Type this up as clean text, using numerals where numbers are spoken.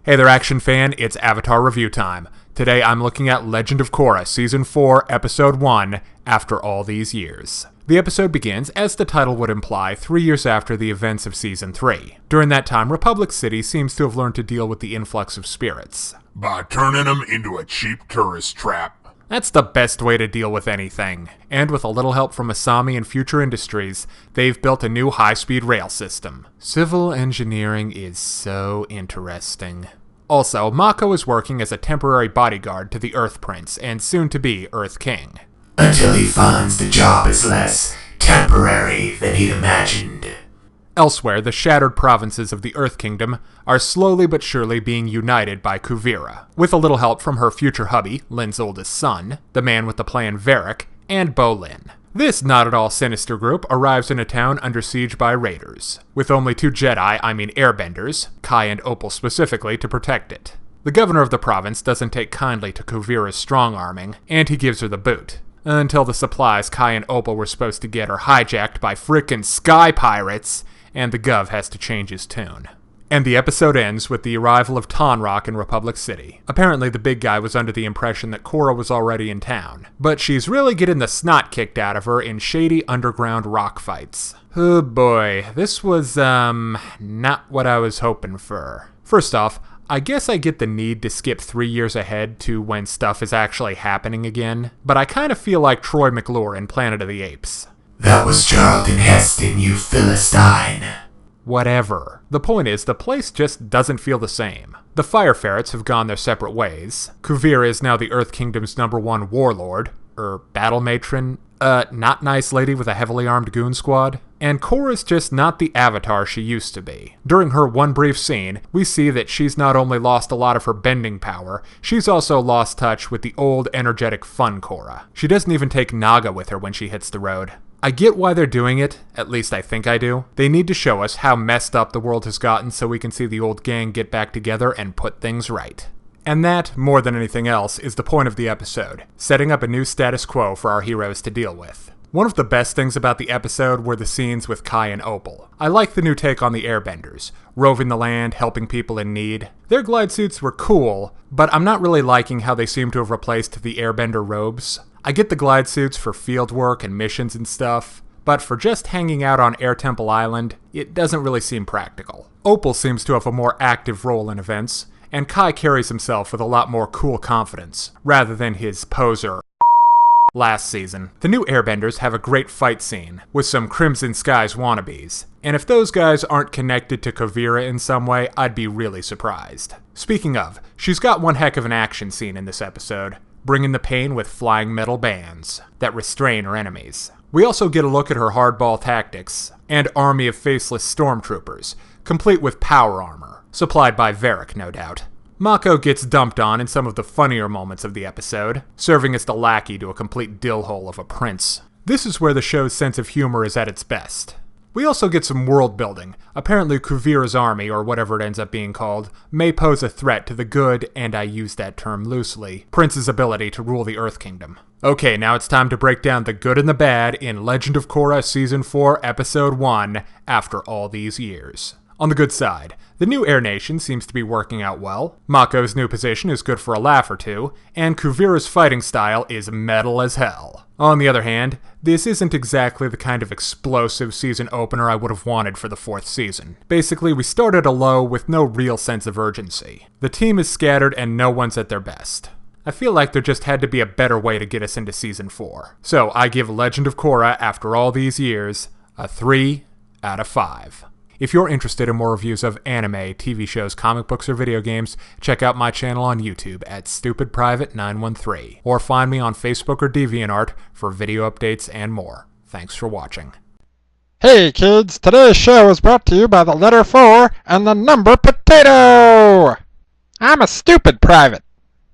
Hey there, action fan, it's Avatar review time. Today I'm looking at Legend of Korra, Season 4, Episode 1, After All These Years. The episode begins, as the title would imply, 3 years after the events of Season 3. During that time, Republic City seems to have learned to deal with the influx of spirits. By turning them into a cheap tourist trap. That's the best way to deal with anything. And with a little help from Asami and Future Industries, they've built a new high-speed rail system. Civil engineering is so interesting. Also, Mako is working as a temporary bodyguard to the Earth Prince and soon-to-be Earth King. Until he finds the job is less temporary than he'd imagined. Elsewhere, the shattered provinces of the Earth Kingdom are slowly but surely being united by Kuvira, with a little help from her future hubby, Lin's oldest son, the man with the plan Varric, and Bolin. This not-at-all sinister group arrives in a town under siege by raiders, with only two airbenders, Kai and Opal specifically, to protect it. The governor of the province doesn't take kindly to Kuvira's strong-arming, and he gives her the boot. Until the supplies Kai and Opal were supposed to get are hijacked by frickin' sky pirates, and the Gov has to change his tune. And the episode ends with the arrival of Tonrock in Republic City. Apparently the big guy was under the impression that Korra was already in town, but she's really getting the snot kicked out of her in shady underground rock fights. Oh boy, this was, not what I was hoping for. First off, I guess I get the need to skip 3 years ahead to when stuff is actually happening again, but I kind of feel like Troy McClure in Planet of the Apes. That was Charlton Heston, you Philistine. Whatever. The point is, the place just doesn't feel the same. The Fire Ferrets have gone their separate ways. Kuvira is now the Earth Kingdom's #1 warlord, battle matron, not nice lady with a heavily armed goon squad. And Korra's just not the Avatar she used to be. During her one brief scene, we see that she's not only lost a lot of her bending power, she's also lost touch with the old, energetic, fun Korra. She doesn't even take Naga with her when she hits the road. I get why they're doing it, at least I think I do. They need to show us how messed up the world has gotten so we can see the old gang get back together and put things right. And that, more than anything else, is the point of the episode, setting up a new status quo for our heroes to deal with. One of the best things about the episode were the scenes with Kai and Opal. I like the new take on the airbenders, roving the land, helping people in need. Their glide suits were cool, but I'm not really liking how they seem to have replaced the airbender robes. I get the glide suits for field work and missions and stuff, but for just hanging out on Air Temple Island, it doesn't really seem practical. Opal seems to have a more active role in events, and Kai carries himself with a lot more cool confidence, rather than his poser last season. The new airbenders have a great fight scene, with some Crimson Skies wannabes, and if those guys aren't connected to Kuvira in some way, I'd be really surprised. Speaking of, she's got one heck of an action scene in this episode, bringing the pain with flying metal bands that restrain her enemies. We also get a look at her hardball tactics, and army of faceless stormtroopers, complete with power armor, supplied by Varric, no doubt. Mako gets dumped on in some of the funnier moments of the episode, serving as the lackey to a complete dillhole of a prince. This is where the show's sense of humor is at its best. We also get some world building. Apparently Kuvira's army, or whatever it ends up being called, may pose a threat to the good, and I use that term loosely, Prince's ability to rule the Earth Kingdom. Okay, now it's time to break down the good and the bad in Legend of Korra Season 4, Episode 1, After All These Years. On the good side, the new Air Nation seems to be working out well, Mako's new position is good for a laugh or two, and Kuvira's fighting style is metal as hell. On the other hand, this isn't exactly the kind of explosive season opener I would have wanted for the 4th season. Basically, we start at a low with no real sense of urgency. The team is scattered and no one's at their best. I feel like there just had to be a better way to get us into Season 4. So I give Legend of Korra, After All These Years, a 3 out of 5. If you're interested in more reviews of anime, TV shows, comic books, or video games, check out my channel on YouTube at StupidPrivate913, or find me on Facebook or DeviantArt for video updates and more. Thanks for watching. Hey kids, today's show is brought to you by the letter 4 and the number potato! I'm a stupid private.